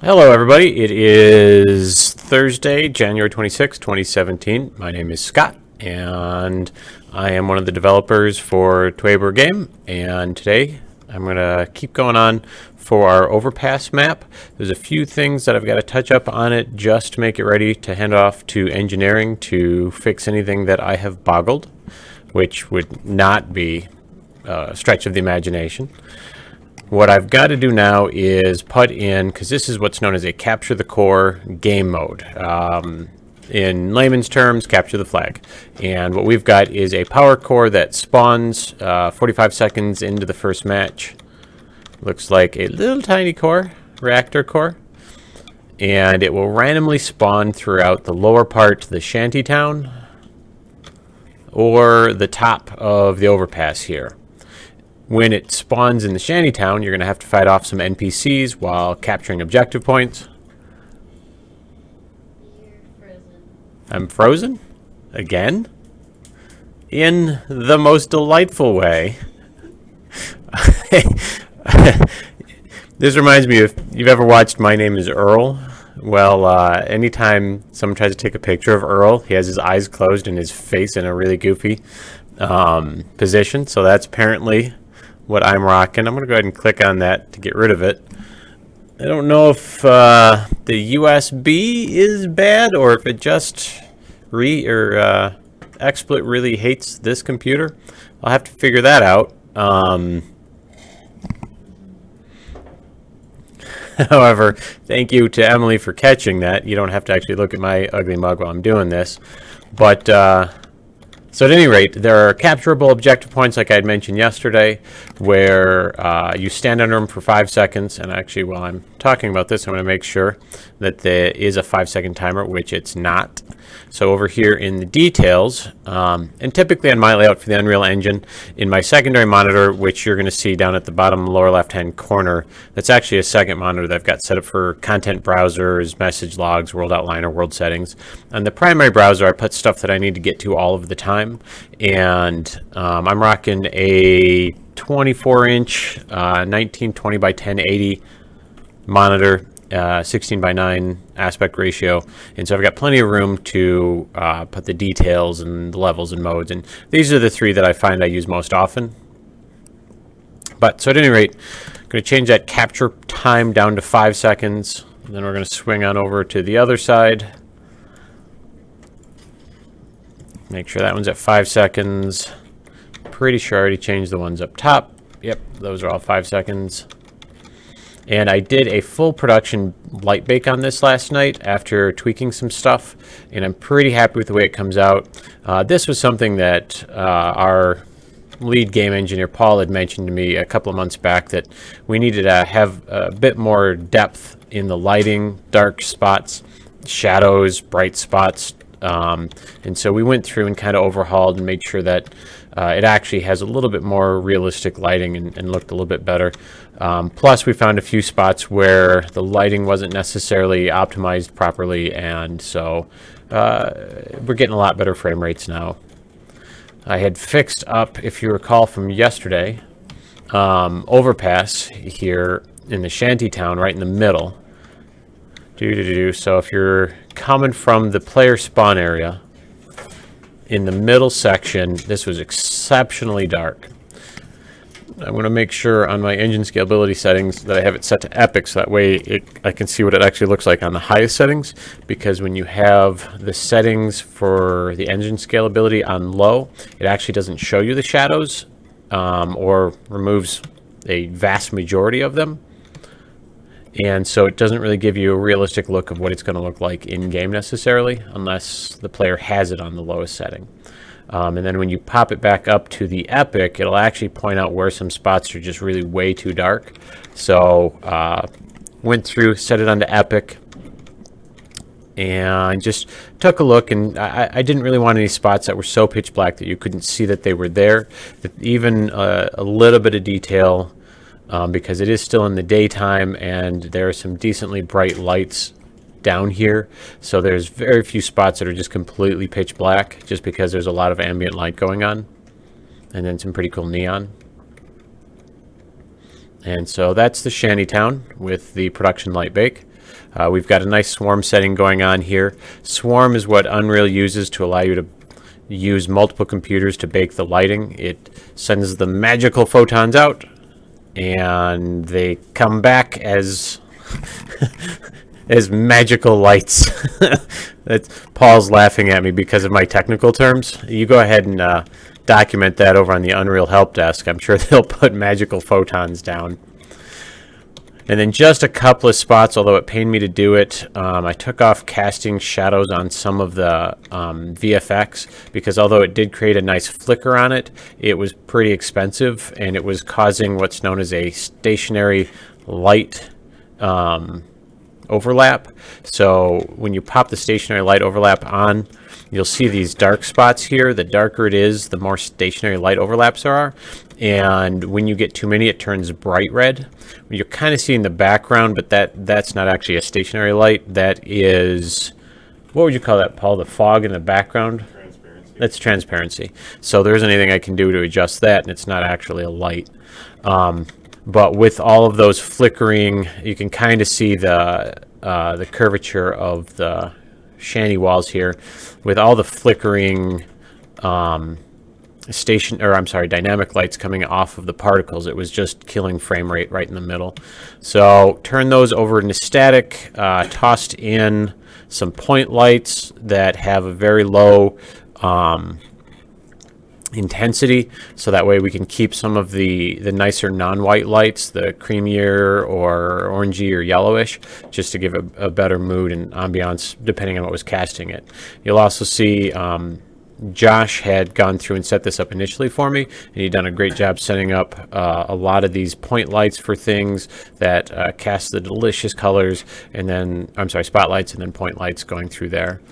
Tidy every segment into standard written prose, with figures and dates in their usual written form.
Hello, everybody. It is Thursday, January 26, 2017. My name is Scott, and I am one of the developers for Tuebor game. And today, I'm going to keep going on for our overpass map. There's a few things that I've got to touch up on it just to make it ready to hand off to engineering to fix anything that I have boggled, which would not be a stretch of the imagination. What I've got to do now is put in, because this is what's known as a capture the core game mode. In layman's terms, capture the flag. And what we've got is a power core that spawns 45 seconds into the first match. Looks like a little tiny core, reactor core. And it will randomly spawn throughout the lower part, the shanty town, or the top of the overpass here. When it spawns in the shantytown, you're going to have to fight off some NPCs while capturing objective points. You're frozen. I'm frozen? Again? In the most delightful way. This reminds me, if you've ever watched My Name is Earl, well, anytime someone tries to take a picture of Earl, he has his eyes closed and his face in a really goofy position. So that's apparently what I'm rocking. I'm going to go ahead and click on that to get rid of it. I don't know if the USB is bad or if it just XSplit really hates this computer. I'll have to figure that out. However, thank you to Emily for catching that. You don't have to actually look at my ugly mug while I'm doing this. But so at any rate, there are capturable objective points like I had mentioned yesterday where you stand under them for 5 seconds. And actually, while I'm talking about this, I'm going to make sure that there is a 5-second timer, which it's not. So over here in the details, and typically on my layout for the Unreal Engine, in my secondary monitor, which you're going to see down at the bottom lower left-hand corner, that's actually a second monitor that I've got set up for content browsers, message logs, world outliner, world settings. On the primary browser, I put stuff that I need to get to all of the time, and I'm rocking a 24-inch 1920 by 1080 monitor, 16 by 9 aspect ratio, and so I've got plenty of room to put the details and the levels and modes, and these are the three that I find I use most often. But so at any rate, I'm going to change that capture time down to 5 seconds, and then we're going to swing on over to the other side. Make sure that one's at 5 seconds. Pretty sure I already changed the ones up top. Yep, those are all 5 seconds. And I did a full production light bake on this last night after tweaking some stuff, and I'm pretty happy with the way it comes out. This was something that our lead game engineer Paul had mentioned to me a couple of months back, that we needed to have a bit more depth in the lighting, dark spots, shadows, bright spots. And so we went through and kind of overhauled and made sure that it actually has a little bit more realistic lighting and looked a little bit better. Plus, we found a few spots where the lighting wasn't necessarily optimized properly, and so we're getting a lot better frame rates now. I had fixed up, if you recall from yesterday, overpass here in the shanty town right in the middle. So if you're coming from the player spawn area, in the middle section, this was exceptionally dark. I'm going to make sure on my engine scalability settings that I have it set to epic, so that way I can see what it actually looks like on the highest settings, because when you have the settings for the engine scalability on low, it actually doesn't show you the shadows or removes a vast majority of them. And so it doesn't really give you a realistic look of what it's going to look like in-game necessarily, unless the player has it on the lowest setting. And then when you pop it back up to the epic, it'll actually point out where some spots are just really way too dark. So went through, set it onto epic, and just took a look, and I didn't really want any spots that were so pitch black that you couldn't see that they were there. That even a little bit of detail, because it is still in the daytime and there are some decently bright lights down here, so there's very few spots that are just completely pitch black, just because there's a lot of ambient light going on, and then some pretty cool neon. And so that's the shantytown with the production light bake. We've got a nice swarm setting going on here. Swarm is what Unreal uses to allow you to use multiple computers to bake the lighting. It sends the magical photons out, and they come back as as magical lights. Paul's laughing at me because of my technical terms. You go ahead and document that over on the Unreal Help Desk. I'm sure they'll put magical photons down. And then just a couple of spots, although it pained me to do it, I took off casting shadows on some of the VFX, because although it did create a nice flicker on it, it was pretty expensive, and it was causing what's known as a stationary light overlap. So when you pop the stationary light overlap on, you'll see these dark spots here. The darker it is, the more stationary light overlaps there are. And when you get too many, it turns bright red. You're kind of seeing the background, but that's not actually a stationary light. That is, what would you call that, Paul? The fog in the background? Transparency. That's transparency. So there isn't anything I can do to adjust that, and it's not actually a light. But with all of those flickering, you can kind of see the curvature of the shanty walls here. With all the flickering dynamic lights coming off of the particles, it was just killing frame rate right in the middle. So turn those over into static, tossed in some point lights that have a very low intensity, so that way we can keep some of the nicer non-white lights, the creamier or orangey or yellowish, just to give a better mood and ambiance depending on what was casting it. You'll also see Josh had gone through and set this up initially for me, and he'd done a great job setting up a lot of these point lights for things that cast the delicious colors, and then, spotlights and then point lights going through there.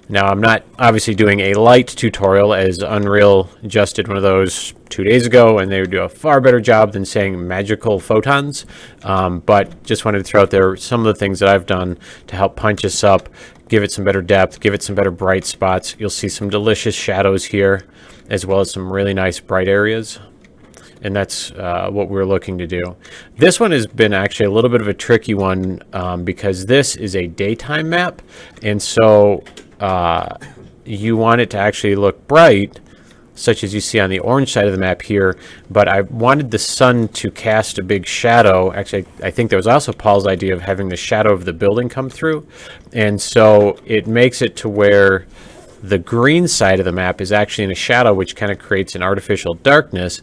Now, I'm not obviously doing a light tutorial, as Unreal just did one of those 2 days ago, and they would do a far better job than saying magical photons, but just wanted to throw out there some of the things that I've done to help punch this up, give it some better depth, give it some better bright spots. You'll see some delicious shadows here, as well as some really nice bright areas. And that's what we're looking to do. This one has been actually a little bit of a tricky one, because this is a daytime map, and so you want it to actually look bright, such as you see on the orange side of the map here, but I wanted the sun to cast a big shadow. Actually, I think there was also Paul's idea of having the shadow of the building come through, and so it makes it to where the green side of the map is actually in a shadow, which kind of creates an artificial darkness.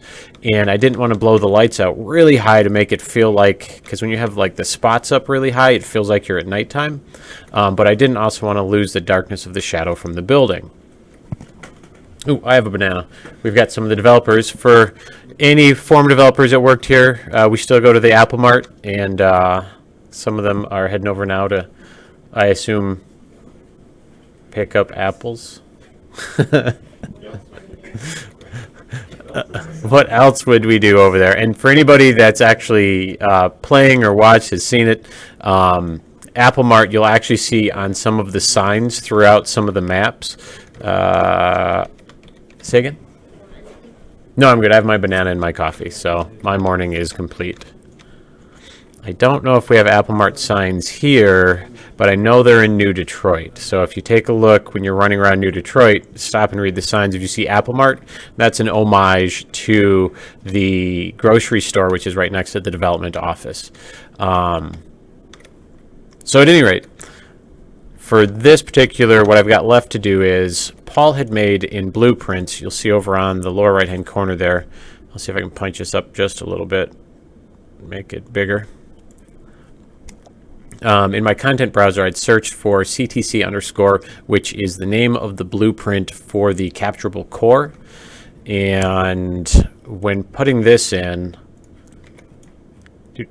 And I didn't want to blow the lights out really high to make it feel like, because when you have like the spots up really high, it feels like you're at nighttime. But I didn't also want to lose the darkness of the shadow from the building. Ooh, I have a banana. We've got some of the developers. For any former developers that worked here, we still go to the Apple Mart, and some of them are heading over now to, I assume, pick up apples. What else would we do over there? And for anybody that's actually playing or watched, has seen it, Apple Mart, you'll actually see on some of the signs throughout some of the maps. Say again? No, I'm good. I have my banana and my coffee, so my morning is complete. I don't know if we have Apple Mart signs here, but I know they're in New Detroit. So if you take a look when you're running around New Detroit, stop and read the signs. If you see Apple Mart, that's an homage to the grocery store, which is right next to the development office. So at any rate, for this particular, what I've got left to do is, Paul had made in blueprints, you'll see over on the lower right-hand corner there. I'll see if I can punch this up just a little bit, make it bigger. In my content browser, I'd searched for CTC_, which is the name of the blueprint for the capturable core. And when putting this in, you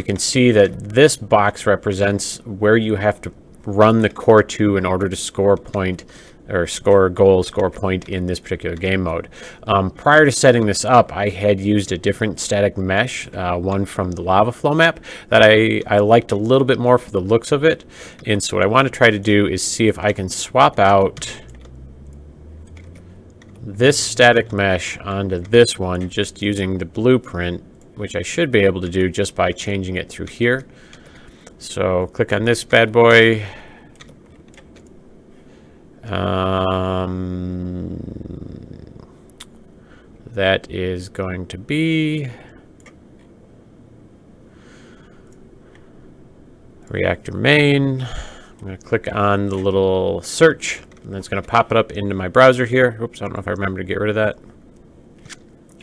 can see that this box represents where you have to run the core to in order to score a point, or score a goal, score a point in this particular game mode. Prior to setting this up, I had used a different static mesh, one from the lava flow map, that I liked a little bit more for the looks of it. And so what I want to try to do is see if I can swap out this static mesh onto this one, just using the blueprint, which I should be able to do just by changing it through here. So click on this bad boy. That is going to be reactor main. I'm going to click on the little search, and then it's going to pop it up into my browser here. Oops, I don't know if I remember to get rid of that.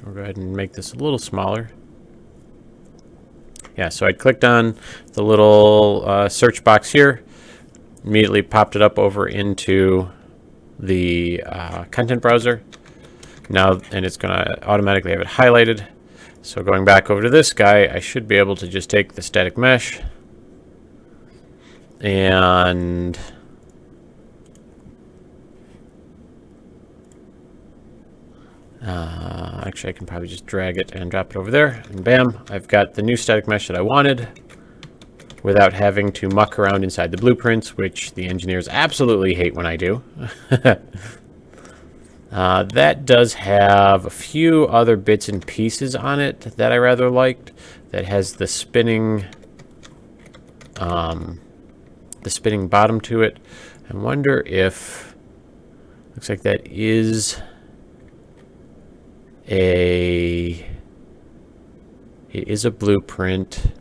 We'll go ahead and make this a little smaller. Yeah, so I clicked on the little search box here, immediately popped it up over into the content browser. Now, and it's going to automatically have it highlighted. So going back over to this guy, I should be able to just take the static mesh and actually I can probably just drag it and drop it over there, and bam, I've got the new static mesh that I wanted without having to muck around inside the blueprints, which the engineers absolutely hate when I do. That does have a few other bits and pieces on it that I rather liked. That has the spinning bottom to it. I wonder if, looks like that is it is a blueprint.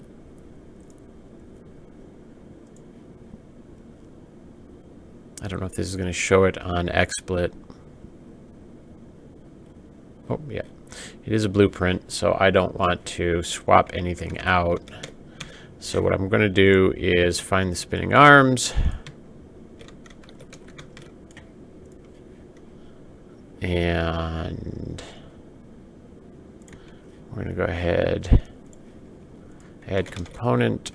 I don't know if this is going to show it on XSplit. Oh, yeah. It is a blueprint, so I don't want to swap anything out. So what I'm going to do is find the spinning arms. And we're going to go ahead, add component.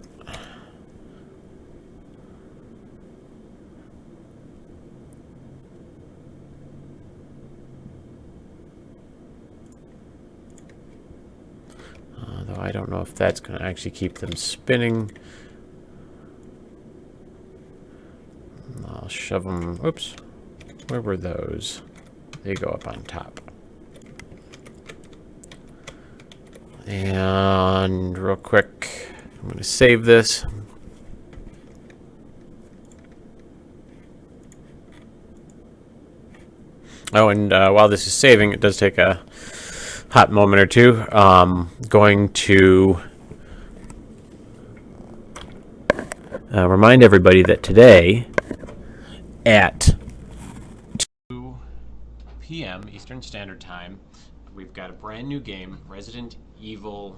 Though I don't know if that's going to actually keep them spinning. I'll shove them. Oops. Where were those? They go up on top. And real quick, I'm going to save this. Oh, and while this is saving, it does take a hot moment or two. Going to remind everybody that today at 2 p.m. Eastern Standard Time, we've got a brand new game, Resident Evil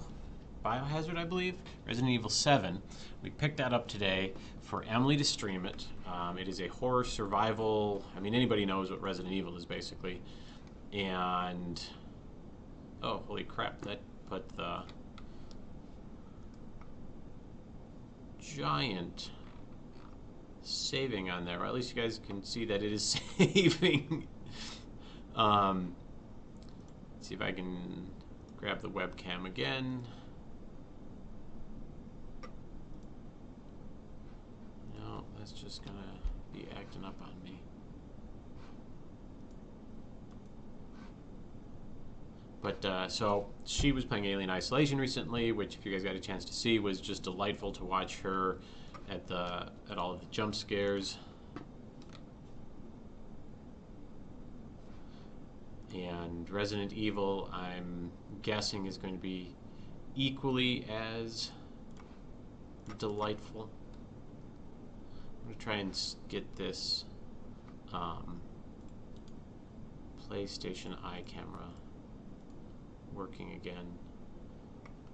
Biohazard, I believe? Resident Evil 7. We picked that up today for Emily to stream it. It is a horror survival. I mean, anybody knows what Resident Evil is, basically. And oh, holy crap, that put the giant saving on there. Or at least you guys can see that it is saving. Let's see if I can grab the webcam again. No, that's just gonna be acting up on me. But so she was playing Alien Isolation recently, which, if you guys got a chance to see, was just delightful to watch her at all of the jump scares. And Resident Evil, I'm guessing, is going to be equally as delightful. I'm going to try and get this PlayStation Eye camera working again.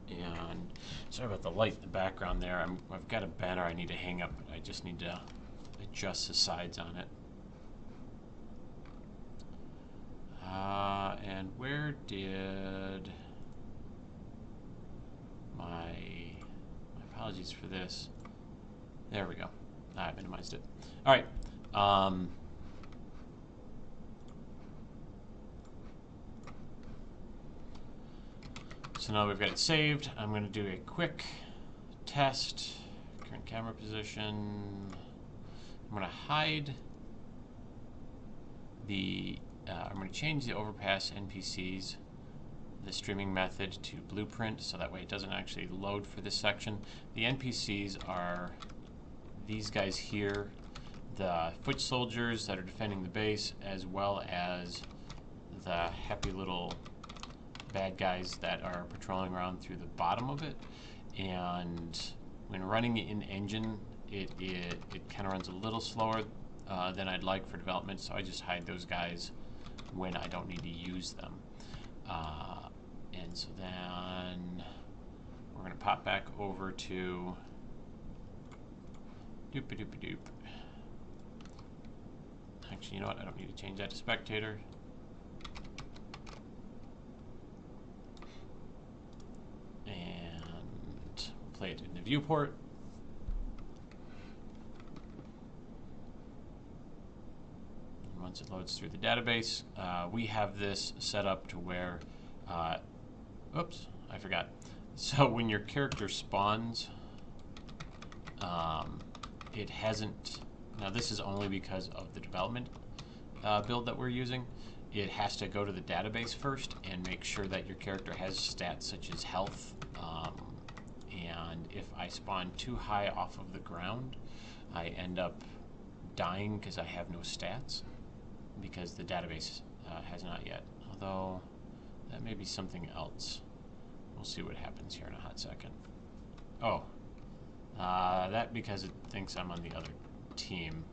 And sorry about the light in the background there. I've got a banner I need to hang up, but I just need to adjust the sides on it. And where did my apologies for this. There we go. I minimized it. All right. So now we've got it saved. I'm going to do a quick test. Current camera position. I'm going to hide the. I'm going to change the overpass NPCs the streaming method to blueprint, so that way it doesn't actually load for this section. The NPCs are these guys here, the foot soldiers that are defending the base, as well as the happy little bad guys that are patrolling around through the bottom of it. And when running in engine, it kind of runs a little slower than I'd like for development, so I just hide those guys when I don't need to use them. And so then we're going to pop back over to doop-a-doop-a-doop. Actually, you know what? I don't need to change that to spectator. And play it in the viewport. And once it loads through the database, we have this set up to where, oops, I forgot. So when your character spawns, it hasn't, now this is only because of the development build that we're using. It has to go to the database first and make sure that your character has stats such as health. And if I spawn too high off of the ground, I end up dying because I have no stats, because the database has not yet. Although that may be something else. We'll see what happens here in a hot second. Oh, that because it thinks I'm on the other team.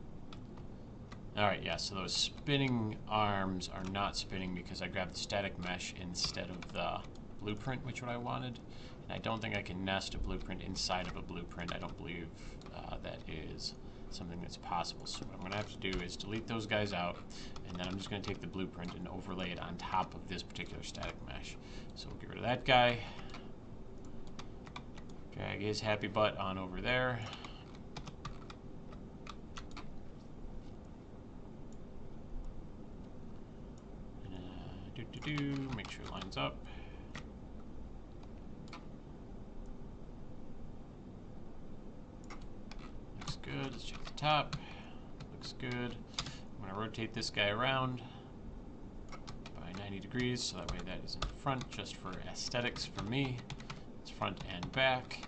Alright, yeah, so those spinning arms are not spinning because I grabbed the static mesh instead of the blueprint, which what I wanted. And I don't think I can nest a blueprint inside of a blueprint. I don't believe that is something that's possible. So what I'm going to have to do is delete those guys out, and then I'm just going to take the blueprint and overlay it on top of this particular static mesh. So we'll get rid of that guy. Drag his happy butt on over there. Make sure it lines up. Looks good. Let's check the top. Looks good. I'm going to rotate this guy around by 90 degrees, so that way that is in front, just for aesthetics for me. It's front and back.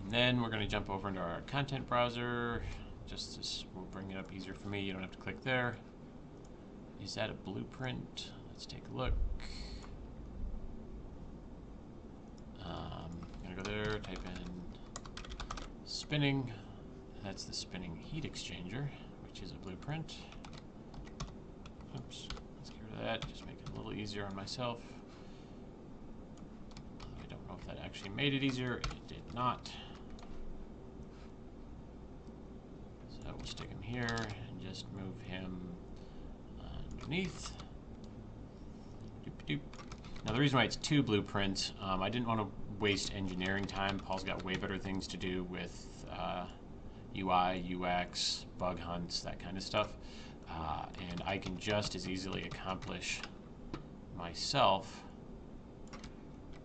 And then we're going to jump over into our content browser. This will bring it up easier for me. You don't have to click there. Is that a blueprint? Let's take a look. I'm going to go there, type in spinning. That's the spinning heat exchanger, which is a blueprint. Oops, let's get rid of that. Just make it a little easier on myself. I don't know if that actually made it easier. It did not. So we'll stick him here and just move him underneath. Doop doop. Now the reason why it's two blueprints, I didn't want to waste engineering time. Paul's got way better things to do with UI, UX, bug hunts, that kind of stuff. And I can just as easily accomplish myself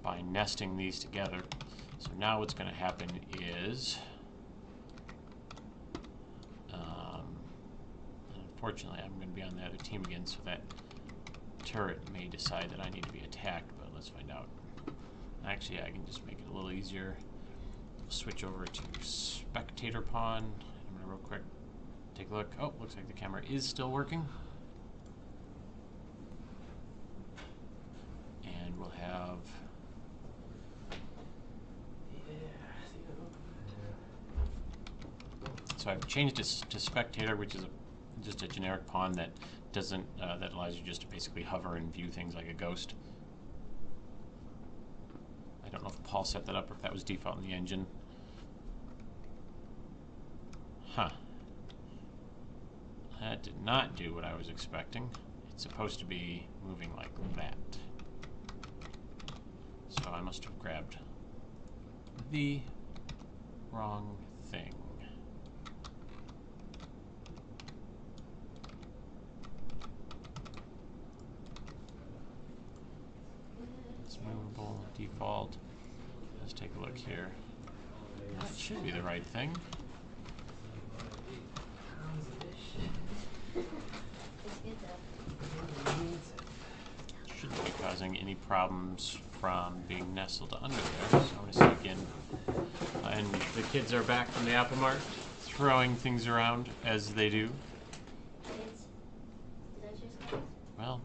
by nesting these together. So now what's going to happen is, unfortunately, I'm going to be on the other team again, so that turret may decide that I need to be attacked, but let's find out. Actually, I can just make it a little easier. Switch over to spectator pawn. I'm going to real quick take a look. Oh, looks like the camera is still working. And we'll have... So I've changed it to spectator, which is just a generic pawn that doesn't that allows you just to basically hover and view things like a ghost. I don't know if Paul set that up or if that was default in the engine. Huh. That did not do what I was expecting. It's supposed to be moving like that. So I must have grabbed the wrong thing. It's movable, default. Let's take a look here. That should be the right thing. Should be causing any problems from being nestled under there. So I'm going to sneak in. And the kids are back from the Apple Mart, throwing things around as they do. Kids? Did I just say? Well,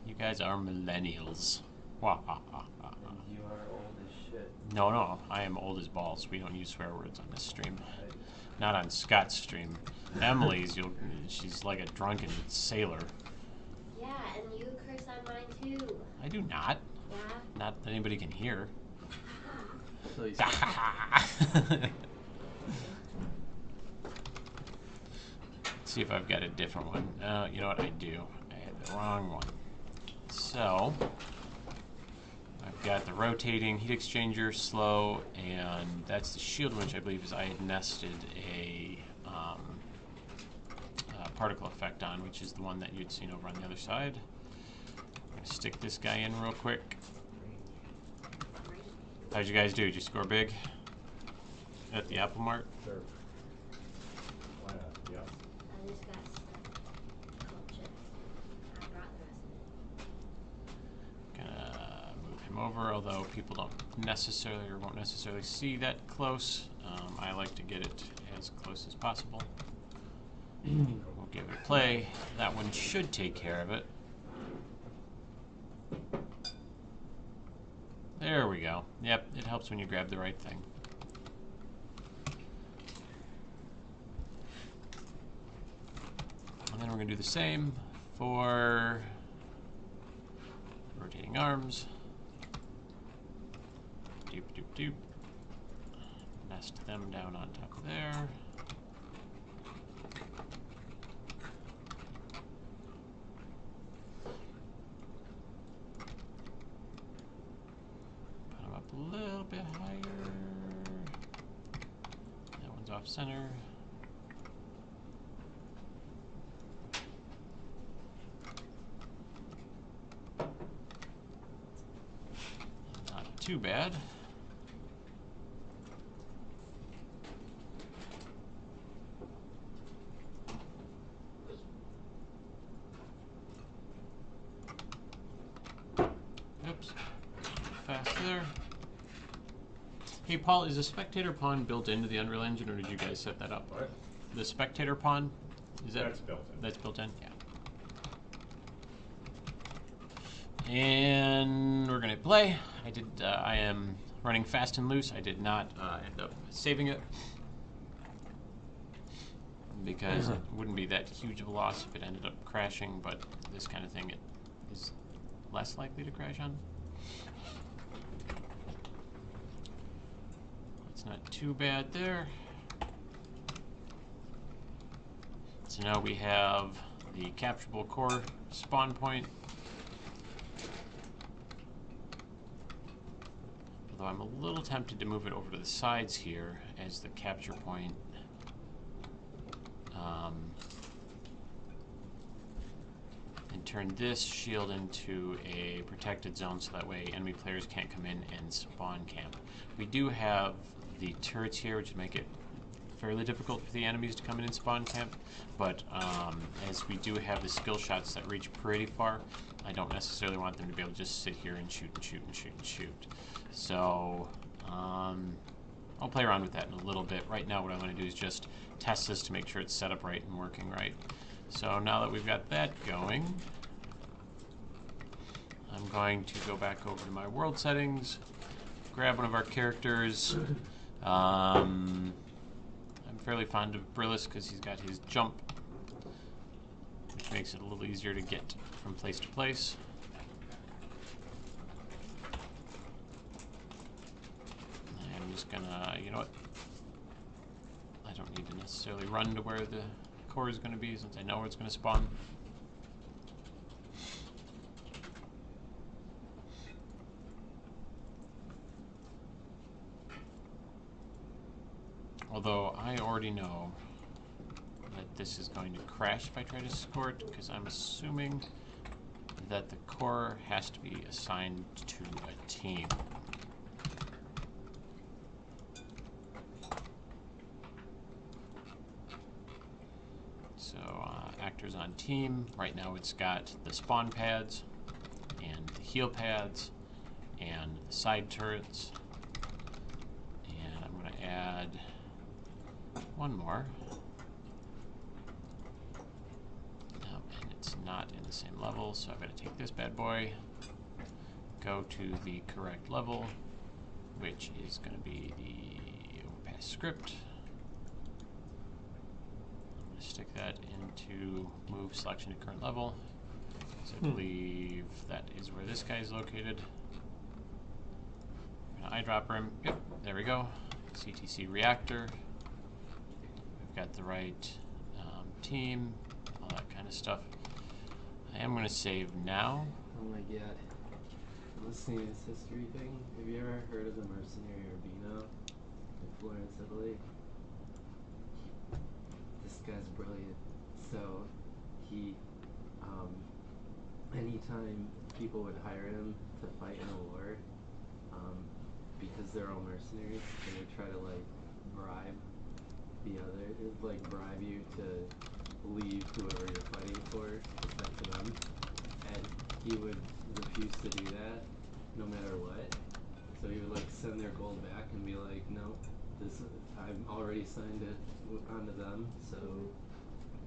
you guys are millennials. Wah, ha, ha, ha, ha. And you are old as shit. No, I am old as balls. We don't use swear words on this stream. Not on Scott's stream. Emily's, she's like a drunken sailor. Yeah, and you curse on mine too. I do not. Yeah? Not that anybody can hear. Please. See if I've got a different one. You know what? I do. I had the wrong one. So, I've got the rotating heat exchanger, slow, and that's the shield winch, I believe, is I had nested a particle effect on, which is the one that you'd seen over on the other side. I'm going to stick this guy in real quick. How'd you guys do? Did you score big at the Apple Mart? Sure. Why not? Yeah. I just got stuff. Cold chips. I brought the rest of it. Gonna move him over, although people don't necessarily or won't necessarily see that close. I like to get it as close as possible. We'll give it a play. That one should take care of it. There we go. Yep, it helps when you grab the right thing. And then we're going to do the same for rotating arms. Doop, doop, doop. Nest them down on top of there. Put them up a little bit higher. That one's off center. Not too bad. Oops. Fast there. Hey, Paul, is the spectator pawn built into the Unreal Engine, or did you guys set that up? What? The spectator pawn? Is that That's built in. That's built in? Yeah. And we're gonna play. I am running fast and loose. I did not end up saving it because it wouldn't be that huge of a loss if it ended up crashing, but this kind of thing it is less likely to crash on. It's not too bad there. So now we have the capturable core spawn point. Although I'm a little tempted to move it over to the sides here as the capture point. And turn this shield into a protected zone so that way enemy players can't come in and spawn camp. We do have the turrets here, which would make it fairly difficult for the enemies to come in and spawn camp, but as we do have the skill shots that reach pretty far, I don't necessarily want them to be able to just sit here and shoot and shoot and shoot and shoot. So I'll play around with that in a little bit. Right now what I want to do is just test this to make sure it's set up right and working right. So now that we've got that going, I'm going to go back over to my world settings, grab one of our characters. I'm fairly fond of Brillis because he's got his jump, which makes it a little easier to get from place to place. I'm just gonna, you know what? I don't need to necessarily run to where the core is going to be since I know where it's going to spawn. Although I already know that this is going to crash if I try to score it, because I'm assuming that the core has to be assigned to a team. So actors on team, right now it's got the spawn pads. and the heel pads and the side turrets. And I'm going to add one more. And it's not in the same level, so I've got to take this bad boy, go to the correct level, which is going to be the overpass script. I'm going to stick that into move selection to current level. So I believe that is where this guy is located. I'm going to eyedropper him. Yep, there we go. CTC reactor. We've got the right team, all that kind of stuff. I am going to save now. Oh my god. Listening to this history thing, have you ever heard of the mercenary Urbino in Florence, Italy? This guy's brilliant. So, he, anytime people would hire him to fight in a war, because they're all mercenaries, they would try to, like, bribe the other, like, bribe you to leave whoever you're fighting for to fight for them. And he would refuse to do that, no matter what. So he would like send their gold back and be like, no, I'm already signed it onto them, so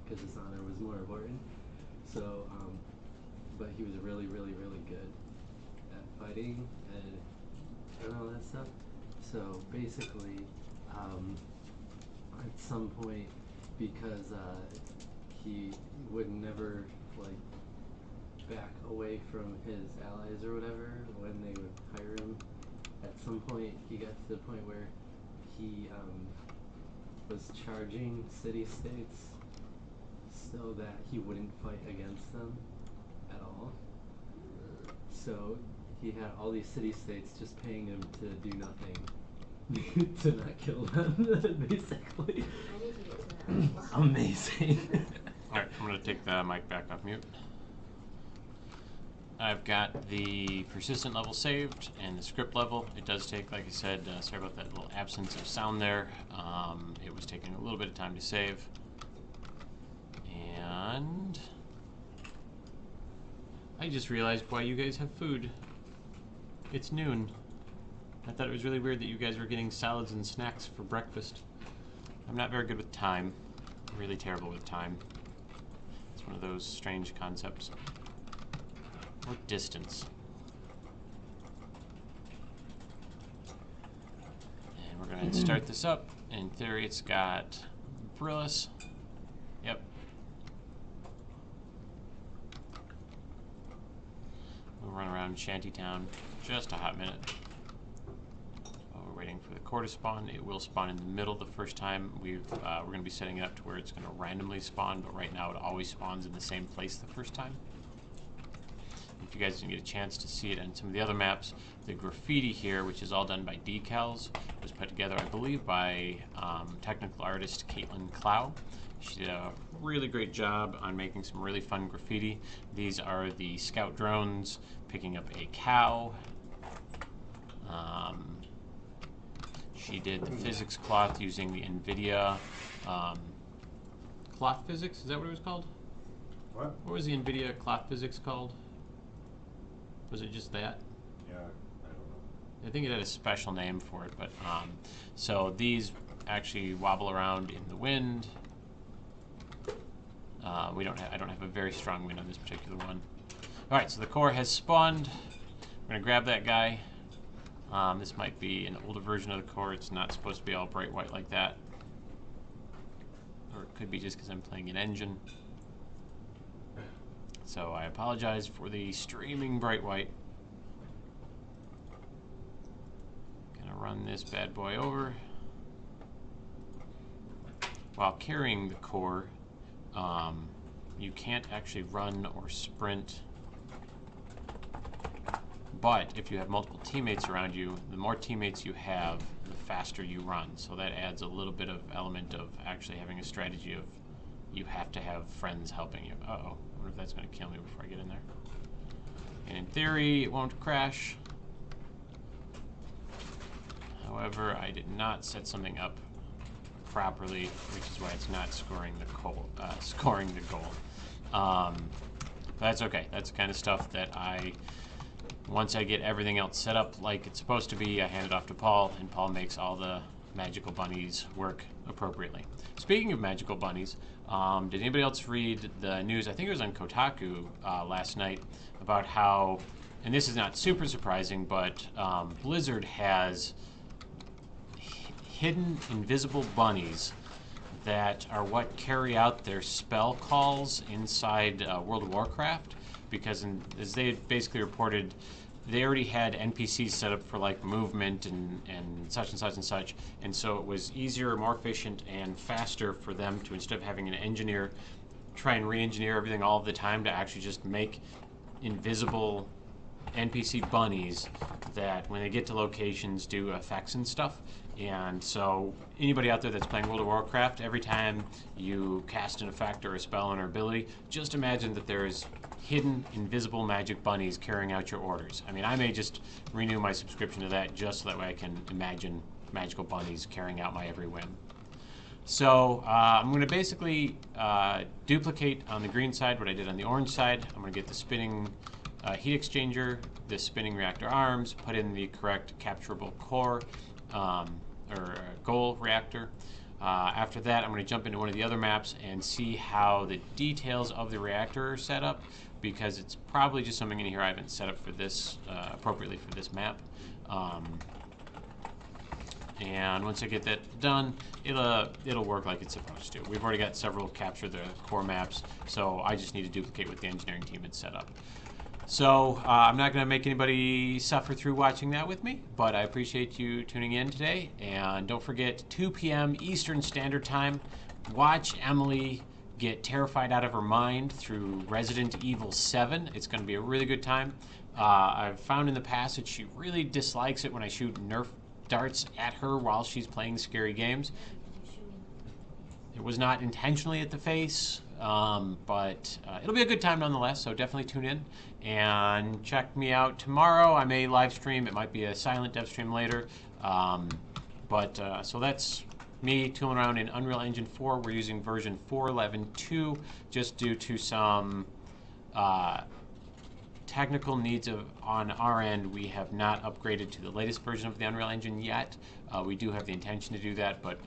because his honor was more important. So, but he was really, really, really good at fighting and all that stuff. So basically, at some point, because he would never like back away from his allies or whatever when they would hire him. At some point, he got to the point where he was charging city-states so that he wouldn't fight against them at all. So he had all these city-states just paying him to do nothing, to not kill them, basically. I need to get to that as well. Amazing. Alright, I'm going to take the mic back off mute. I've got the persistent level saved and the script level. It does take, like I said, sorry about that little absence of sound there. It was taking a little bit of time to save. And I just realized why you guys have food. It's noon. I thought it was really weird that you guys were getting salads and snacks for breakfast. I'm not very good with time. I'm really terrible with time. It's one of those strange concepts. Or distance. And we're going to start this up. In theory, it's got Brillis. Yep. We'll run around Shantytown just a hot minute. While we're waiting for the core to spawn, it will spawn in the middle the first time. We're going to be setting it up to where it's going to randomly spawn, but right now it always spawns in the same place the first time. If you guys didn't get a chance to see it on some of the other maps, the graffiti here, which is all done by decals, was put together, I believe, by technical artist Caitlin Clow. She did a really great job on making some really fun graffiti. These are the scout drones picking up a cow. She did the physics cloth using the NVIDIA cloth physics. Is that what it was called? What? What was the NVIDIA cloth physics called? Was it just that? Yeah, I don't know. I think it had a special name for it, but so these actually wobble around in the wind. I don't have a very strong wind on this particular one. All right, so the core has spawned. We're gonna grab that guy. This might be an older version of the core. It's not supposed to be all bright white like that, or it could be just because I'm playing an engine. So I apologize for the streaming bright white. Gonna run this bad boy over. While carrying the core, you can't actually run or sprint. But if you have multiple teammates around you, the more teammates you have, the faster you run. So that adds a little bit of element of actually having a strategy of you have to have friends helping you. Uh-oh, I wonder if that's going to kill me before I get in there. And in theory, it won't crash. However, I did not set something up properly, which is why it's not scoring the goal. that's okay. That's the kind of stuff that once I get everything else set up like it's supposed to be, I hand it off to Paul, and Paul makes all the magical bunnies work appropriately. Speaking of magical bunnies, did anybody else read the news? I think it was on Kotaku last night about how, and this is not super surprising, but Blizzard has hidden invisible bunnies that are what carry out their spell calls inside World of Warcraft, because as they had basically reported, they already had NPCs set up for like movement and such and such and such, and so it was easier, more efficient, and faster for them to, instead of having an engineer try and re-engineer everything all of the time, to actually just make invisible NPC bunnies that when they get to locations do effects and stuff. And so anybody out there that's playing World of Warcraft, every time you cast an effect or a spell or an ability, just imagine that there's hidden invisible magic bunnies carrying out your orders. I mean, I may just renew my subscription to that just so that way I can imagine magical bunnies carrying out my every whim. So I'm going to basically duplicate on the green side what I did on the orange side. I'm going to get the spinning heat exchanger, the spinning reactor arms, put in the correct capturable core or goal reactor. After that, I'm going to jump into one of the other maps and see how the details of the reactor are set up, because it's probably just something in here I haven't set up for this appropriately for this map. And once I get that done, it'll work like it's supposed to. We've already got several captured the core maps, so I just need to duplicate what the engineering team had set up. So I'm not going to make anybody suffer through watching that with me, but I appreciate you tuning in today. And don't forget, 2 p.m. Eastern Standard Time, watch Emily get terrified out of her mind through Resident Evil 7. It's going to be a really good time. I've found in the past that she really dislikes it when I shoot Nerf darts at her while she's playing scary games. It was not intentionally at the face, but it'll be a good time nonetheless, so definitely tune in. And check me out tomorrow. I may live stream. It might be a silent dev stream later. So that's me tooling around in Unreal Engine 4. We're using version 4.11.2 just due to some technical needs on our end. We have not upgraded to the latest version of the Unreal Engine yet. We do have the intention to do that, but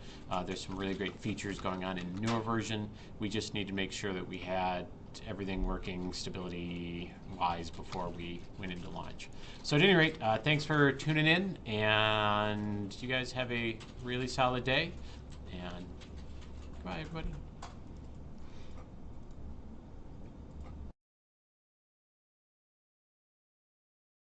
there's some really great features going on in the newer version. We just need to make sure that we had everything working stability-wise before we went into launch. So at any rate, thanks for tuning in, and you guys have a really solid day, and goodbye, everybody.